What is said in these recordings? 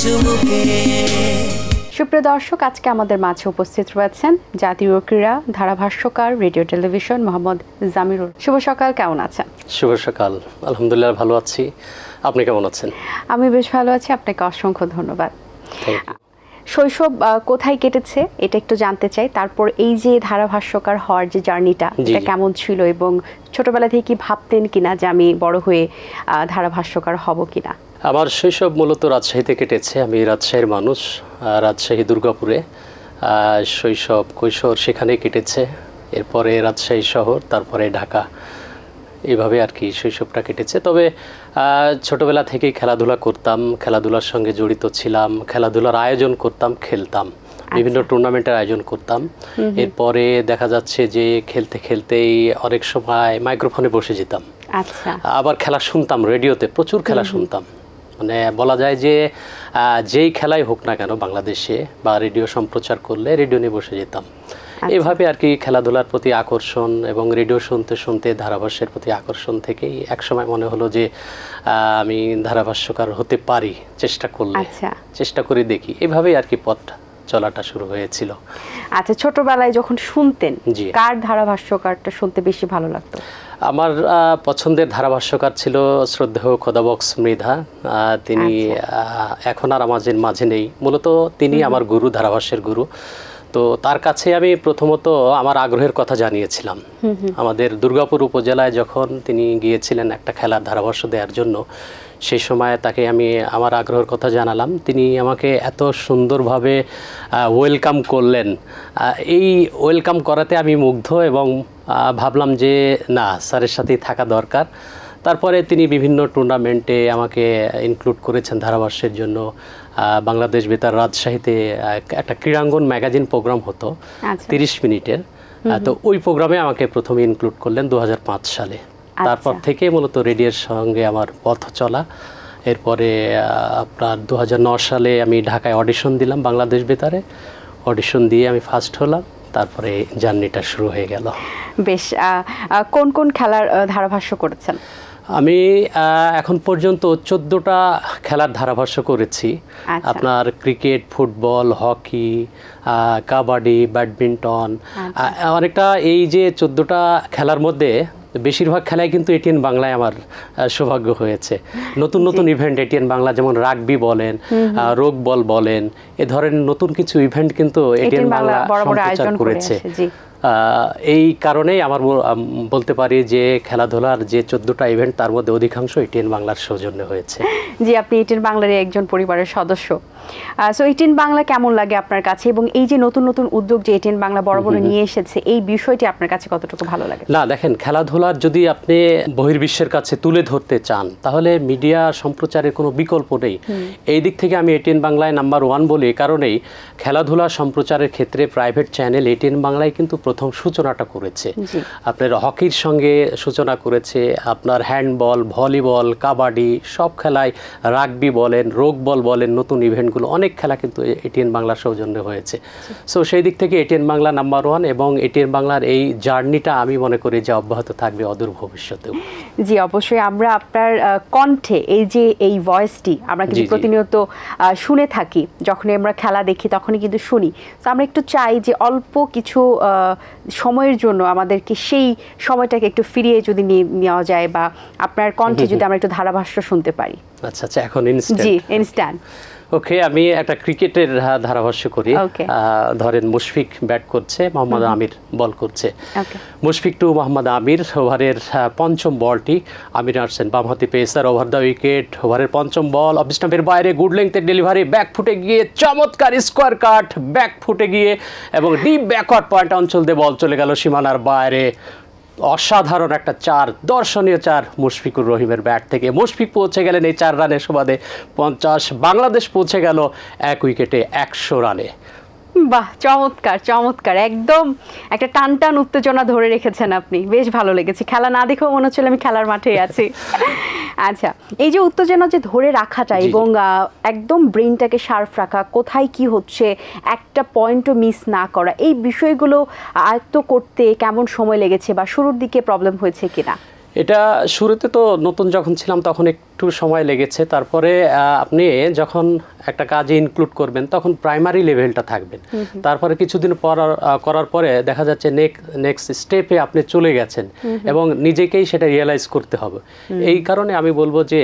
চুমুকে। সুপ্রিয় দর্শক, আজকে আমাদের মাঝে উপস্থিত রয়েছেন জাতীয় ক্রীড়া ধারাভাষ্যকার, রেডিও টেলিভিশন মোহাম্মদ জামিরুল। শুভ সকাল, কেমন আছেন? শুভ সকাল, আলহামদুলিল্লাহ ভালো আছি। আপনি কেমন আছেন? আমি বেশ ভালো আছি, আপনাকে অসংখ্য ধন্যবাদ। শৈশব কোথায় কেটেছে এটা একটু জানতে চাই, তারপর এই যে ধারাভাষ্যকার হওয়ার যে জার্নিটা, এটা কেমন ছিল এবং ছোটবেলা থেকে কি ভাবতেন কিনা যে আমি বড় হয়ে ধারাভাষ্যকার হব কিনা? আমার শৈশব মূলত রাজশাহীতে কেটেছে। আমি রাজশাহীর মানুষ, রাজশাহী দুর্গাপুরে শৈশব কৈশোর সেখানে কেটেছে। এরপরে রাজশাহী শহর, তারপরে ঢাকা, এইভাবে আর কি শৈশবটা কেটেছে। তবে ছোটবেলা থেকেই খেলাধুলা করতাম, খেলাধুলার সঙ্গে জড়িত ছিলাম, খেলাধুলার আয়োজন করতাম, খেলতাম, বিভিন্ন টুর্নামেন্টের আয়োজন করতাম। এরপরে দেখা যাচ্ছে যে খেলতে খেলতেই অনেক সময় মাইক্রোফোনে বসে যেতাম। আবার খেলা শুনতাম, রেডিওতে প্রচুর খেলা শুনতাম। মানে বলা যায় যে যেই খেলাই হোক না কেন বাংলাদেশে বা রেডিও সম্প্রচার করলে রেডিও নিয়ে বসে যেতাম। এভাবে আর কি খেলাধুলার প্রতি আকর্ষণ এবং রেডিও শুনতে শুনতে ধারাভাষ্যের প্রতি আকর্ষণ থেকেই একসময় মনে হলো যে আমি ধারাভাষ্যকার হতে পারি, চেষ্টা করে দেখি। এভাবেই আর কি পথ চলাটা শুরু হয়েছিল। আচ্ছা, ছোটবেলায় যখন শুনতেন, কার ধারাভাষ্যকারটা শুনতে বেশি ভালো লাগতো? আমার পছন্দের ধারাভাষ্যকার ছিল শ্রদ্ধেয় খোদাবক্স মৃধা। তিনি এখন আর আমাদের মাঝে নেই। মূলত তিনি আমার গুরু, ধারাভাষ্যের গুরু। তো তার কাছে আমি প্রথমত আমার আগ্রহের কথা জানিয়েছিলাম। আমাদের দুর্গাপুর উপজেলায় যখন তিনি গিয়েছিলেন একটা খেলার ধারাভাষ্য দেওয়ার জন্য, সেই সময় তাকে আমি আমার আগ্রহের কথা জানালাম। তিনি আমাকে এত সুন্দরভাবে ওয়েলকাম করলেন। এই ওয়েলকাম করাতে আমি মুগ্ধ এবং ভাবলাম যে না, স্যারের সাথেই থাকা দরকার। তারপরে তিনি বিভিন্ন টুর্নামেন্টে আমাকে ইনক্লুড করেছেন ধারাভাষ্যের জন্য। বাংলাদেশ বেতার রাজশাহীতে একটা ক্রীড়াঙ্গন ম্যাগাজিন প্রোগ্রাম হতো 30 মিনিটের। তো ওই প্রোগ্রামে আমাকে প্রথমে ইনক্লুড করলেন 2005 সালে। তারপর থেকে মূলত রেডিওর সঙ্গে আমার পথ চলা। এরপরে আপনার 2009 সালে আমি ঢাকায় অডিশন দিলাম বাংলাদেশ বেতারে। অডিশন দিয়ে আমি ফার্স্ট হলাম। তারপরে জার্নিটা শুরু হয়ে গেল। বেশ, কোন কোন খেলার ধারাভাষ্য করেছেন? আমি এখন পর্যন্ত 14টা খেলার ধারাভাষ্য করেছি। আপনার cricket, football, hockey, kabaddi, badminton, অনেকটা। এই যে 14টা খেলার মধ্যে বেশিরভাগ খেলায় কিন্তু এটিএন বাংলায় আমার সৌভাগ্য হয়েছে। নতুন নতুন ইভেন্ট এটিএন বাংলা, যেমন রাগবি বলেন, রোগ বল বলেন, এ ধরনের নতুন কিছু ইভেন্ট কিন্তু এটিএন বাংলা সম্প্রচার করেছে। এই কারণেই আমার বলতে পারি যে খেলাধুলার যে 14টা ইভেন্ট, তার মধ্যে অধিকাংশ এটিএন বাংলার সৌজন্যে হয়েছে। জি, আপনি এটিএন বাংলার একজন পরিবারের সদস্য। সো এটিএন বাংলা কেমন লাগে আপনার কাছে, এবং এই যে নতুন নতুন উদ্যোগ যে এটিএন বাংলা বড় বড় নিয়ে এসেছে, এই বিষয়টি আপনার কাছে কতটুকু ভালো লাগে? না, দেখেন, খেলাধুলার যদি আপনি বহির্বিশ্বের কাছে তুলে ধরতে চান, তাহলে মিডিয়া সম্প্রচারের কোনো বিকল্প নেই। এই দিক থেকে আমি এটিএন বাংলায় নাম্বার 1 বলি। এই কারণেই খেলাধুলা সম্প্রচারের ক্ষেত্রে প্রাইভেট চ্যানেল এটিএন বাংলায় কিন্তু প্রথম সূচনাটা করেছে। আপনার হকির সঙ্গে সূচনা করেছে, আপনার হ্যান্ডবল, ভলিবল, কাবাডি, সব খেলায়, রাগবি বলেন, রোগ বল বলেন, নতুন ইভেন্টগুলো, অনেক খেলা কিন্তু এটিএন বাংলার সৌজন্যে হয়েছে। সো সেই দিক থেকে এটিএন বাংলা নাম্বার 1, এবং এটিএন বাংলার এই জার্নিটা আমি মনে করি যে অব্যাহত থাকবে অদূর ভবিষ্যতেও। জি, অবশ্যই। আমরা আপনার কণ্ঠে এই যে এই ভয়েসটি আমরা কিন্তু প্রতিনিয়ত শুনে থাকি, যখন আমরা খেলা দেখি তখনই কিন্তু শুনি। তো আমরা একটু চাই যে অল্প কিছু সময়ের জন্য আমাদেরকে সেই সময়টাকে একটু ফিরিয়ে যদি নেওয়া যায়, বা আপনার কণ্ঠে যদি আমরা একটু ধারাভাষ্য শুনতে পারি। আচ্ছা আচ্ছা, এখন ইনস্ট্যান্ট। ওকে, আমি একটা ক্রিকেটের ধারাভাষ্য করি। ধরেন মুশফিক ব্যাট করছে, মোহাম্মদ আমির বল করছে। মুশফিক টু মোহাম্মদ আমির, ওভারের 5ম বলটি আমির আসছেন, বামহাতি পেসার, ওভার দ্য উইকেট, ওভারের 5ম বল, অফ স্টাম্পের বাইরে, গুড লেংথের ডেলিভারি, ব্যাক ফুটে গিয়ে চমৎকার স্কোয়ার কাট, ব্যাক ফুটে গিয়ে এবং ডিপ ব্যাকওয়ার্ড পয়েন্ট অঞ্চল দিয়ে বল চলে গেল সীমানার বাইরে। অসাধারণ একটা 4, দর্শনীয় 4 মুশফিকুর রহিমের ব্যাট থেকে। মুশফিক পৌঁছে গেলেন এই 4 রানের সুবাদে 50, বাংলাদেশ পৌঁছে গেল 1 উইকেটে 100 রানে। বাহ, চমৎকার চমৎকার, একদম একটা টান টান উত্তেজনা ধরে রেখেছেন আপনি। বেশ ভালো লেগেছে, খেলা না দেখেও মনে হচ্ছিল আমি খেলার মাঠেই আছি। আচ্ছা, এই যে উত্তেজনা যে ধরে রাখাটা এবং একদম ব্রেনটাকে শার্প রাখা, কোথায় কি হচ্ছে একটা পয়েন্টও মিস না করা, এই বিষয়গুলো আয়ত্ত করতে কেমন সময় লেগেছে বা শুরুর দিকে প্রবলেম হয়েছে কিনা? এটা শুরুতে তো নতুন যখন ছিলাম তখন একটু সময় লেগেছে, তারপরে আপনি যখন একটা কাজে ইনক্লুড করবেন তখন প্রাইমারি লেভেলটা থাকবেন, তারপরে কিছুদিন করার পরে দেখা যাচ্ছে নেক্সট স্টেপে আপনি চলে গেছেন এবং নিজেকেই সেটা রিয়েলাইজ করতে হবে। এই কারণে আমি বলবো যে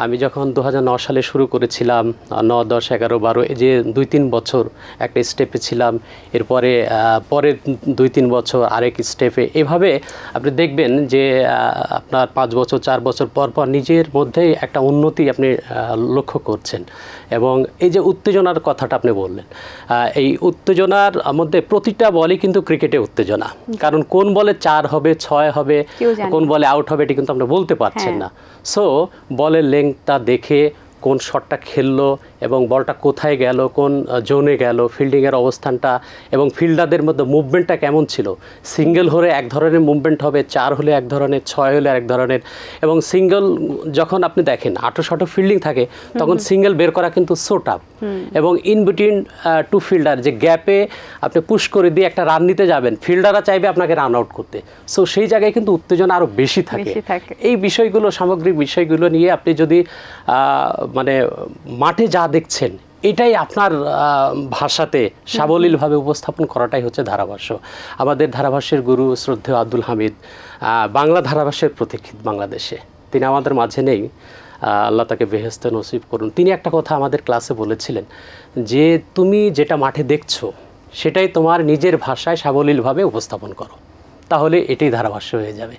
আমি যখন 2009 সালে শুরু করেছিলাম, 9, 10, 11, 12 এই যে 2-3 বছর একটা স্টেপে ছিলাম, এরপরে পরে 2-3 বছর আরেক স্টেপে, এভাবে আপনি দেখবেন যে আপনার 5 বছর 4 বছর পর পর নিজের মধ্যেই একটা উন্নতি আপনি লক্ষ্য করছেন। এবং এই যে উত্তেজনার কথাটা আপনি বললেন, এই উত্তেজনার মধ্যে প্রতিটা বলই কিন্তু ক্রিকেটে উত্তেজনা, কারণ কোন বলে 4 হবে 6 হবে, কোন বলে আউট হবে এটি কিন্তু আপনি বলতে পারছেন না। সো বলের লেংথটা দেখে কোন শটটা খেললো এবং বলটা কোথায় গেল, কোন জোনে গেল, ফিল্ডিংয়ের অবস্থানটা এবং ফিল্ডারদের মধ্যে মুভমেন্টটা কেমন ছিল, সিঙ্গেল হলে এক ধরনের মুভমেন্ট হবে, 4 হলে এক ধরনের, 6 হলে এক ধরনের, এবং সিঙ্গেল যখন আপনি দেখেন 8-শট ফিল্ডিং থাকে তখন সিঙ্গেল বের করা কিন্তু সো টাফ, এবং ইন বিটুইন টু ফিল্ডার যে গ্যাপে আপনি পুশ করে দিয়ে একটা রান নিতে যাবেন, ফিল্ডাররা চাইবে আপনাকে রান আউট করতে, সো সেই জায়গায় কিন্তু উত্তেজনা আরও বেশি থাকে। এই বিষয়গুলো, সামগ্রিক বিষয়গুলো নিয়ে আপনি যদি মানে মাঠে যা দেখছেন এটাই আপনার ভাষাতে সাবলীলভাবে উপস্থাপন করাটাই হচ্ছে ধারাভাষ্য। আমাদের ধারাভাষ্যের গুরু শ্রদ্ধেয় আব্দুল হামিদ, বাংলা ধারাভাষ্যের প্রতীক্ষিত বাংলাদেশে, তিনি আমাদের মাঝে নেই, আল্লাহ তাকে বেহেশতে নসিব করুন। তিনি একটা কথা আমাদের ক্লাসে বলেছিলেন যে তুমি যেটা মাঠে দেখছো সেটাই তোমার নিজের ভাষায় সাবলীলভাবে উপস্থাপন করো, তাহলে এটাই ধারাভাষ্য হয়ে যাবে।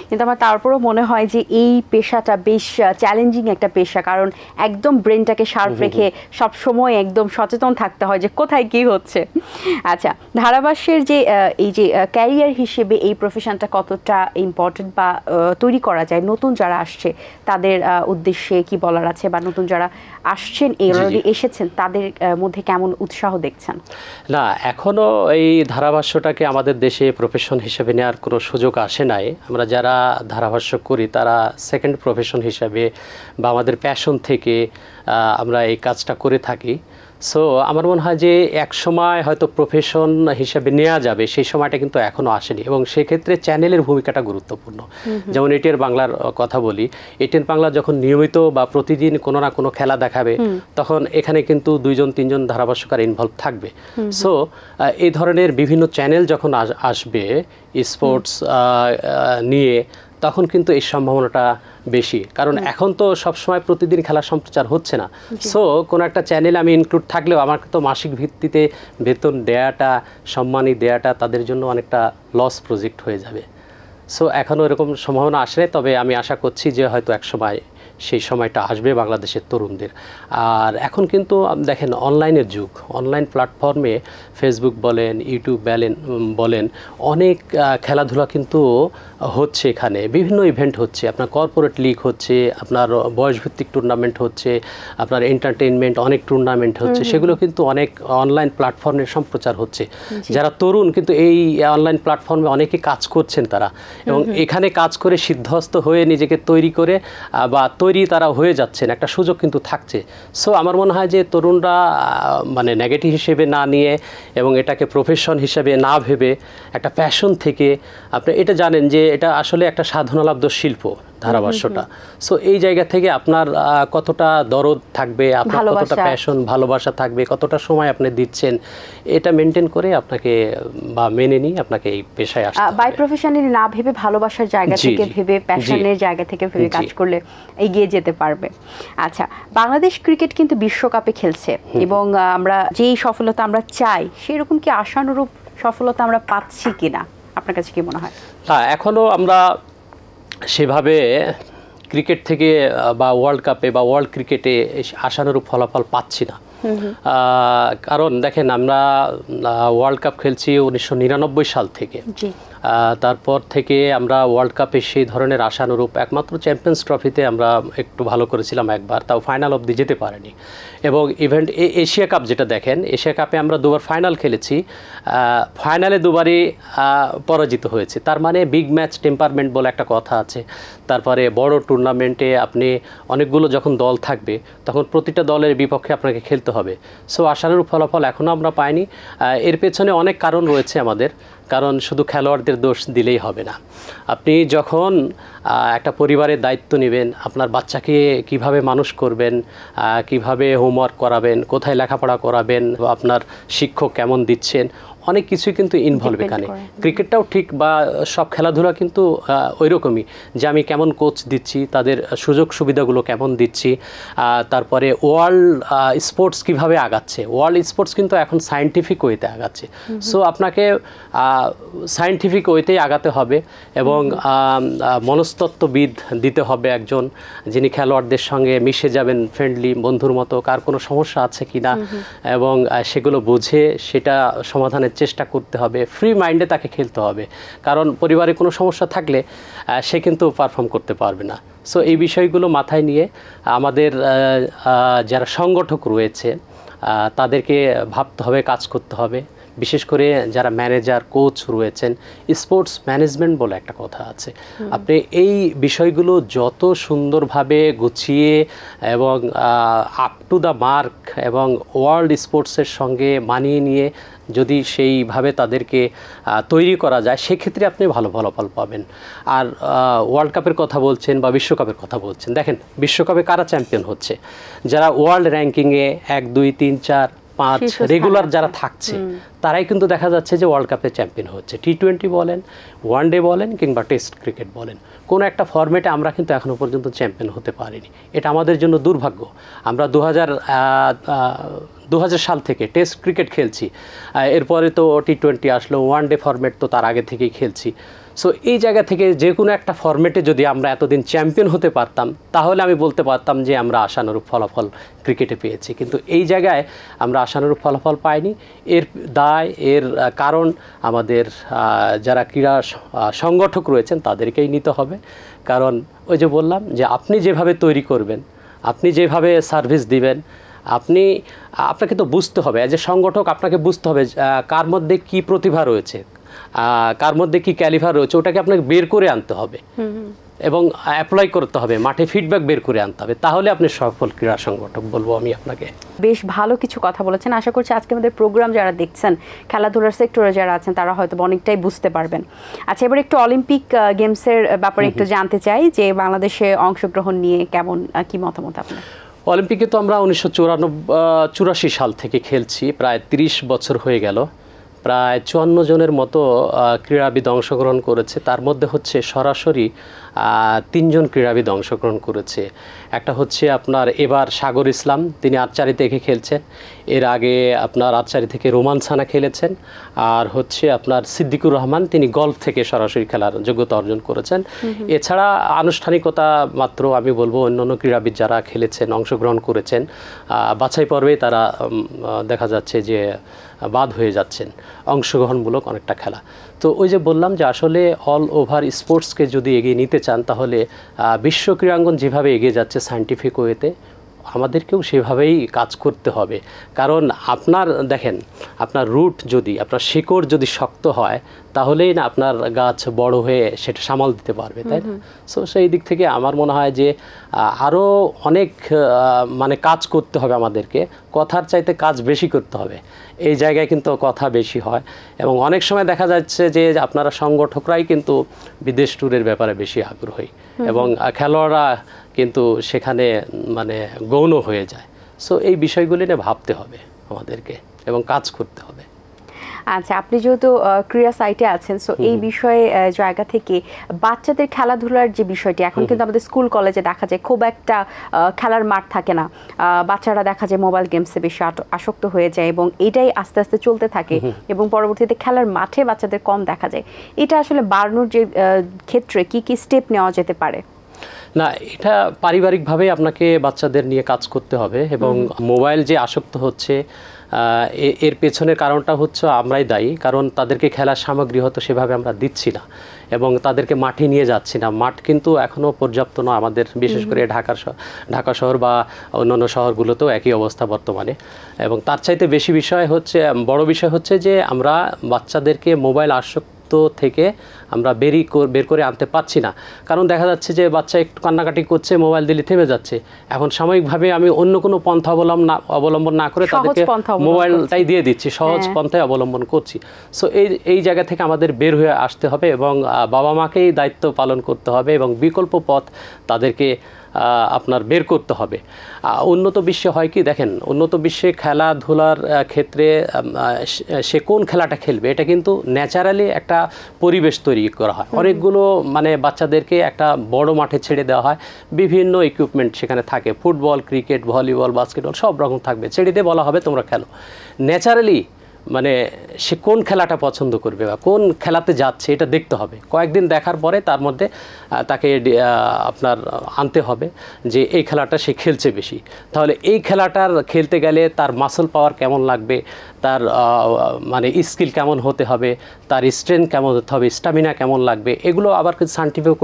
কিন্তু আমার তারপরেও মনে হয় যে এই পেশাটা বেশ চ্যালেঞ্জিং একটা পেশা, কারণ একদম ব্রেনটাকে শার্প রেখে সব সময় একদম সচেতন থাকতে হয় যে কোথায় কি হচ্ছে। আচ্ছা, ধারাভাষ্যের যে এই যে ক্যারিয়ার হিসেবে এই প্রফেশনটা কতটা ইম্পর্টেন্ট বা তৈরি করা যায়, নতুন যারা আসছে তাদের উদ্দেশ্যে কি বলার আছে, বা নতুন যারা আসছেন অলরেডি এসেছেন তাদের মধ্যে কেমন উৎসাহ দেখছেন? না, এখনও এই ধারাভাষ্যটাকে আমাদের দেশে প্রফেশন হিসেবে নেওয়ার কোনো সুযোগ আসে নাই। আমরা যারা ধারাভাষ্য করি তারা সেকেন্ড প্রফেশন হিসাবে বা আমাদের প্যাশন থেকে আমরা এই কাজটা করে থাকি। সো আমার মনে হয় যে এক সময় হয়তো প্রফেশন হিসেবে নেওয়া যাবে, সেই সময়টা কিন্তু এখনও আসেনি, এবং সেক্ষেত্রে চ্যানেলের ভূমিকাটা গুরুত্বপূর্ণ। যেমন এটিএন বাংলার কথা বলি, এটিএন বাংলা যখন নিয়মিত বা প্রতিদিন কোনো না কোনো খেলা দেখাবে তখন এখানে কিন্তু 2-3জন ধারাভাষ্যকার ইনভলভ থাকবে। সো এই ধরনের বিভিন্ন চ্যানেল যখন আসবে স্পোর্টস নিয়ে, তখন কিন্তু এই সম্ভাবনাটা বেশি, কারণ এখন তো সবসময় প্রতিদিন খেলা সম্প্রচার হচ্ছে না। সো কোনো একটা চ্যানেলে আমি ইনক্লুড থাকলেও আমার তো মাসিক ভিত্তিতে বেতন দেয়াটা, সম্মানী দেয়াটা তাদের জন্য অনেকটা লস প্রজেক্ট হয়ে যাবে। সো এখনও এরকম সম্ভাবনা আসে, তবে আমি আশা করছি যে হয়তো এক সময় সেই সময়টা আসবে বাংলাদেশের তরুণদের। আর এখন কিন্তু দেখেন অনলাইনের যুগ, অনলাইন প্ল্যাটফর্মে ফেসবুক বলেন, ইউটিউব বলেন, অনেক খেলাধুলা কিন্তু হচ্ছে, এখানে বিভিন্ন ইভেন্ট হচ্ছে, আপনার কর্পোরেট লিগ হচ্ছে, আপনার বয়সভিত্তিক টুর্নামেন্ট হচ্ছে, আপনার এন্টারটেইনমেন্ট অনেক টুর্নামেন্ট হচ্ছে, সেগুলো কিন্তু অনেক অনলাইন প্ল্যাটফর্মে সম্প্রচার হচ্ছে। যারা তরুণ কিন্তু এই অনলাইন প্ল্যাটফর্মে অনেকে কাজ করছেন তারা, এবং এখানে কাজ করে সিদ্ধহস্ত হয়ে নিজেকে তৈরি করে বা তৈরি তারা হয়ে যাচ্ছেন, একটা সুযোগ কিন্তু থাকছে। সো আমার মনে হয় যে তরুণরা মানে নেগেটিভ হিসেবে না নিয়ে এবং এটাকে প্রফেশন হিসেবে না ভেবে একটা প্যাশন থেকে, আপনি এটা জানেন যে এটা আসলে একটা সাধনালব্ধ শিল্প ধারাভাষ্যটা। সো এই জায়গা থেকে আপনার কতটা দরদ থাকবে, আপনার কতটা প্যাশন ভালোবাসা থাকবে, কতটা সময় আপনি দিচ্ছেন, এটা মেনটেন করে আপনাকে বা মেনে নিয়ে আপনাকে এই পেশায় আসতে হবে। বাই প্রফেশনালি না ভেবে ভালোবাসার জায়গা থেকে ভেবে, প্যাশনের জায়গা থেকে ভেবে কাজ করলে এগিয়ে যেতে পারবে। আচ্ছা, বাংলাদেশ ক্রিকেট কিন্তু বিশ্বকাপে খেলছে, এবং আমরা যেই সফলতা আমরা চাই সেরকম কি আশানুরূপ সফলতা আমরা পাচ্ছি কিনা, আপনার কাছে কি মনে হয়? না, এখনও আমরা সেভাবে ক্রিকেট থেকে বা ওয়ার্ল্ড কাপে বা ওয়ার্ল্ড ক্রিকেটে আশানুরূপ ফলাফল পাচ্ছি না। কারণ দেখেন, আমরা ওয়ার্ল্ড কাপ খেলছি 1999 সাল থেকে, তারপর থেকে আমরা ওয়ার্ল্ড কাপে সেই ধরনের আশানুরূপ, একমাত্র চ্যাম্পিয়ন্স ট্রফিতে আমরা একটু ভালো করেছিলাম একবার, তাও ফাইনাল অবধি যেতে পারেনি। এবং ইভেন্ট এশিয়া কাপ যেটা দেখেন, এশিয়া কাপে আমরা 2বার ফাইনাল খেলেছি, ফাইনালে 2বারই পরাজিত হয়েছে। তার মানে বিগ ম্যাচ টেম্পারমেন্ট বলে একটা কথা আছে। তারপরে বড় টুর্নামেন্টে আপনি অনেকগুলো যখন দল থাকবে তখন প্রতিটা দলের বিপক্ষে আপনাকে খেলতে হবে। সো আশানুরূপ ফলাফল এখনও আমরা পাইনি। এর পেছনে অনেক কারণ রয়েছে আমাদের। কারণ শুধু খেলোয়াড়দের দোষ দিলেই হবে না। আপনি যখন একটা পরিবারের দায়িত্ব নেবেন, আপনার বাচ্চাকে কিভাবে মানুষ করবেন, কিভাবে হোমওয়ার্ক করাবেন, কোথায় লেখাপড়া করাবেন, আপনার শিক্ষক কেমন দিচ্ছেন, অনেক কিছুই কিন্তু ইনভলভ এখানে। ক্রিকেটটাও ঠিক বা সব খেলাধুলা কিন্তু ওই রকমই, যে আমি কেমন কোচ দিচ্ছি, তাদের সুযোগ সুবিধাগুলো কেমন দিচ্ছি, তারপরে ওয়ার্ল্ড স্পোর্টস কিভাবে আগাচ্ছে। ওয়ার্ল্ড স্পোর্টস কিন্তু এখন সায়েন্টিফিক ওয়েতে আগাচ্ছে। সো আপনাকে সায়েন্টিফিক ওয়েতেই আগাতে হবে এবং মনস্তত্ত্ববিদ দিতে হবে একজন, যিনি খেলোয়াড়দের সঙ্গে মিশে যাবেন ফ্রেন্ডলি বন্ধুর মতো, কার কোনো সমস্যা আছে কি না, এবং সেগুলো বুঝে সেটা সমাধানের চেষ্টা করতে হবে। ফ্রি মাইন্ডে তাকে খেলতে হবে, কারণ পরিবারে কোনো সমস্যা থাকলে সে কিন্তু পারফর্ম করতে পারবে না। সো এই বিষয়গুলো মাথায় নিয়ে আমাদের যারা সংগঠক রয়েছে তাদেরকে ভাবতে হবে, কাজ করতে হবে। বিশেষ করে যারা ম্যানেজার, কোচ রয়েছেন, স্পোর্টস ম্যানেজমেন্ট বলে একটা কথা আছে। আপনি এই বিষয়গুলো যত সুন্দরভাবে গুছিয়ে এবং আপ টু দ্য মার্ক এবং ওয়ার্ল্ড স্পোর্টসের সঙ্গে মানিয়ে নিয়ে যদি সেইভাবে তাদেরকে তৈরি করা যায়, সেক্ষেত্রে আপনি ভালো ফলাফল পাবেন। আর ওয়ার্ল্ড কাপের কথা বলছেন বা বিশ্বকাপের কথা বলছেন, দেখেন বিশ্বকাপে কারা চ্যাম্পিয়ন হচ্ছে? যারা ওয়ার্ল্ড র্যাঙ্কিংয়ে 1, 2, 3, 4, 5 রেগুলার যারা থাকছে, তারাই কিন্তু দেখা যাচ্ছে যে ওয়ার্ল্ড কাপে চ্যাম্পিয়ন হচ্ছে। টি20 বলেন, ওয়ানডে বলেন, কিংবা টেস্ট ক্রিকেট বলেন, কোনো একটা ফরম্যাটে আমরা কিন্তু এখনও পর্যন্ত চ্যাম্পিয়ন হতে পারিনি। এটা আমাদের জন্য দুর্ভাগ্য। আমরা 2000 সাল থেকে টেস্ট ক্রিকেট খেলছি, এরপরে তো টি20 আসলো, ওয়ানডে ফরম্যাট তো তার আগে থেকেই খেলছি। সো এই জায়গা থেকে যে কোনো একটা ফরম্যাটে যদি আমরা এতদিন চ্যাম্পিয়ন হতে পারতাম, তাহলে আমি বলতে পারতাম যে আমরা আশানুরূপ ফলাফল ক্রিকেটে পেয়েছি। কিন্তু এই জায়গায় আমরা আশানুরূপ ফলাফল পাইনি। এর দায়, এর কারণ আমাদের যারা ক্রীড়া সংগঠক রয়েছেন তাদেরকেই নিতে হবে। কারণ ওই যে বললাম যে আপনি যেভাবে তৈরি করবেন, আপনি যেভাবে সার্ভিস দিবেন, আপনাকে তো বুঝতে হবে, অ্যাজ এ সংগঠক আপনাকে বুঝতে হবে কার মধ্যে কি প্রতিভা রয়েছে, কার মধ্যে কি ক্যালিফার রয়েছে, ওটাকে আপনাকে বের করে আনতে হবে এবং অ্যাপ্লাই করতে হবে, মাঠে ফিডব্যাক বের করে আনতে হবে। তাহলে আপনি সফল ক্রীড়া সংগঠক বলবো আমি আপনাকে। বেশ ভালো কিছু কথা বলেছেন। আশা করছি আজকে আমাদের প্রোগ্রাম যারা দেখছেন, খেলাধুলার সেক্টরে যারা আছেন, তারা হয়তো অনেকটাই বুঝতে পারবেন। আচ্ছা, এবার একটু অলিম্পিক গেমসের ব্যাপারে একটু জানতে চাই যে বাংলাদেশে অংশগ্রহণ নিয়ে কেমন কি মতামত আপনার? অলিম্পিকে তো আমরা 1984 সাল থেকে খেলছি, প্রায় 30 বছর হয়ে গেল। প্রায় 54 জনের মতো ক্রীড়াবিদ অংশগ্রহণ করেছে। তার মধ্যে হচ্ছে সরাসরি 3 জন ক্রীড়াবিদ অংশগ্রহণ করেছে। একটা হচ্ছে আপনার এবার সাগর ইসলাম, তিনি আর্চারি থেকে খেলছেন। এর আগে আপনার আর্চারি থেকে রোমান সানা খেলেছেন। আর হচ্ছে আপনার সিদ্দিকুর রহমান, তিনি গলফ থেকে সরাসরি খেলার যোগ্যতা অর্জন করেছেন। এছাড়া আনুষ্ঠানিকতা মাত্র আমি বলবো অন্যান্য ক্রীড়াবিদ যারা খেলেছেন, অংশগ্রহণ করেছেন, বাছাই পর্বে তারা দেখা যাচ্ছে যে বাদ হয়ে যাচ্ছেন। অংশগ্রহণমূলক অনেকটা খেলা। তো ওই যে বললাম যে আসলে অল ওভার স্পোর্টসকে যদি এগিয়ে নিতে চান, তাহলে বিশ্ব ক্রীড়াঙ্গন যেভাবে এগিয়ে যাচ্ছে সায়েন্টিফিক ওয়েতে, আমাদেরকেও সেভাবেই কাজ করতে হবে। কারণ দেখেন, আপনার রুট যদি, আপনার শিকড় যদি শক্ত হয়, তাহলেই না আপনার গাছ বড় হয়ে সেটা সামাল দিতে পারবে, তাই না? সো সেই দিক থেকে আমার মনে হয় যে আরও অনেক কাজ করতে হবে আমাদেরকে। কথার চাইতে কাজ বেশি করতে হবে। এই জায়গায় কিন্তু কথা বেশি হয় এবং অনেক সময় দেখা যাচ্ছে যে আপনারা সংগঠকরাই কিন্তু বিদেশ ট্যুরের ব্যাপারে বেশি আগ্রহী এবং খেলোয়াড়রা কিন্তু সেখানে গৌণ হয়ে যায়। সো এই বিষয়গুলি নিয়ে ভাবতে হবে আমাদেরকে এবং কাজ করতে হবে। আচ্ছা, আপনি যেহেতু ক্রীড়া সাইটে আছেন, সো এই বিষয়ে জায়গা থেকে বাচ্চাদের খেলাধুলার যে বিষয়টি, এখন কিন্তু আমাদের স্কুল কলেজে দেখা যায় খুব একটা খেলার মাঠ থাকে না। বাচ্চারা দেখা যায় মোবাইল গেমসে বেশি আসক্ত হয়ে যায় এবং এটাই আস্তে আস্তে চলতে থাকে এবং পরবর্তীতে খেলার মাঠে বাচ্চাদের কম দেখা যায়। এটা আসলে বাড়ানোর যে ক্ষেত্রে কি কি স্টেপ নেওয়া যেতে পারে? না, এটা পারিবারিকভাবে আপনাকে বাচ্চাদের নিয়ে কাজ করতে হবে এবং মোবাইল যে আসক্ত হচ্ছে এর পেছনের কারণটা হচ্ছে আমরাই দায়ী। কারণ তাদেরকে খেলার সামগ্রী হয়তো সেভাবে আমরা দিচ্ছি না এবং তাদেরকে মাঠে নিয়ে যাচ্ছি না। মাঠ কিন্তু এখনও পর্যাপ্ত নয় আমাদের, বিশেষ করে ঢাকা শহর বা অন্যান্য শহরগুলোতেও একই অবস্থা বর্তমানে। এবং তার চাইতে বড় বিষয় হচ্ছে যে আমরা বাচ্চাদেরকে মোবাইল আসক্ত দায়িত্ব থেকে আমরা বের করে আনতে পারছি না। কারণ দেখা যাচ্ছে যে বাচ্চা একটু কান্নাকাটি করছে, মোবাইল দিলে থেমে যাচ্ছে। এখন সাময়িকভাবে আমি অন্য কোনো পন্থা অবলম্বন না করে তাদেরকে মোবাইলটাই দিয়ে দিচ্ছি, সহজ পন্থায় অবলম্বন করছি। সো এই জায়গা থেকে আমাদের বের হয়ে আসতে হবে এবং বাবা মাকেই দায়িত্ব পালন করতে হবে এবং বিকল্প পথ তাদেরকে আপনার বের করতে হবে। উন্নত বিশ্বে হয় কি দেখেন, উন্নত বিশ্বে খেলাধুলার ক্ষেত্রে সে কোন খেলাটা খেলবে এটা কিন্তু ন্যাচারালি একটা পরিবেশ তৈরি করা হয়। অনেকগুলো মানে বাচ্চাদেরকে একটা বড় মাঠে ছেড়ে দেওয়া হয়, বিভিন্ন ইকুইপমেন্ট সেখানে থাকে, ফুটবল, ক্রিকেট, ভলিবল, বাস্কেটবল সব রকম থাকবে, ছেড়ে দিয়ে বলা হবে তোমরা খেলো। ন্যাচারালি মানে সে কোন খেলাটা পছন্দ করবে বা কোন খেলাতে যাচ্ছে এটা দেখতে হবে। কয়েকদিন দেখার পরে তার মধ্যে তাকে আপনার আনতে হবে যে এই খেলাটা সে খেলছে বেশি, তাহলে এই খেলাটার খেলতে গেলে তার মাসল পাওয়ার কেমন লাগবে, তার মানে স্কিল কেমন হতে হবে, তার স্ট্রেংথ কেমন হতে হবে, স্ট্যামিনা কেমন লাগবে, এগুলো আবার সায়েন্টিফিক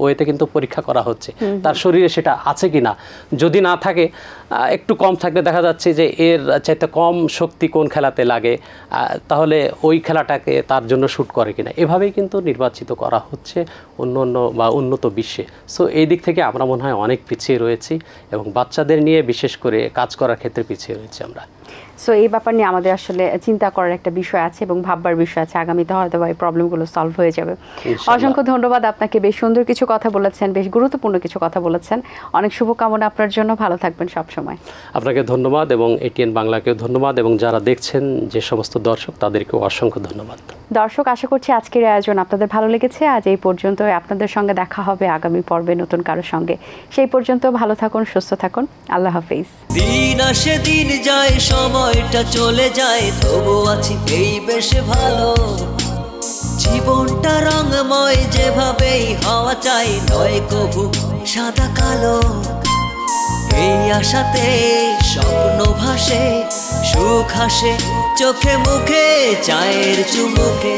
ওয়েতে কিন্তু পরীক্ষা করা হচ্ছে তার শরীরে সেটা আছে কি না। যদি না থাকে, একটু কম থাকলে দেখা যাচ্ছে যে এর চাইতে কম শক্তি কোন খেলাতে লাগে, তাহলে ওই খেলাটাকে তার জন্য শ্যুট করে কিনা, এভাবেই কিন্তু নির্বাচিত করা হচ্ছে অন্য বা উন্নত বিশ্বে। সো এই দিক থেকে আমরা মনে হয় অনেক পিছিয়ে রয়েছি এবং বাচ্চাদের নিয়ে বিশেষ করে কাজ করার ক্ষেত্রে পিছিয়ে রয়েছি আমরা। সো এই ব্যাপার নিয়ে আমাদের আসলে চিন্তা করার একটা বিষয় আছে এবং ভাববার বিষয় আছে। আগামীতে হয়তো এই প্রবলেমগুলো সলভ হয়ে যাবে। অসংখ্য ধন্যবাদ আপনাকে, বেশ সুন্দর কিছু কথা বলেছেন, বেশ গুরুত্বপূর্ণ কিছু কথা বলেছেন। অনেক শুভকামনা আপনার জন্য, ভালো থাকবেন সবসময়। আপনাকে ধন্যবাদ এবং এটিএন বাংলাকেও ধন্যবাদ এবং যারা দেখছেন যে সমস্ত দর্শক তাদেরকেও অসংখ্য ধন্যবাদ। দর্শক, আশা করছি আজকের আয়োজন আপনাদের ভালো লেগেছে। আজ এই পর্যন্ত, আপনাদের সঙ্গে দেখা হবে আগামী পর্বে নতুন কারোর সঙ্গে। সেই পর্যন্ত ভালো থাকুন, সুস্থ থাকুন, আল্লাহ হাফিজ। দিন আসে দিন যায়, সময়টা চলে যায়, তবু আছি এই বেশ ভালো। জীবনটা রঙময়, যেভাবেই হওয়া চাই, নয় কভু সাদা কালো। এই আশাতে স্বপ্ন ভাসে, সুখ হাসে চোখে মুখে, চায়ের চুমুকে।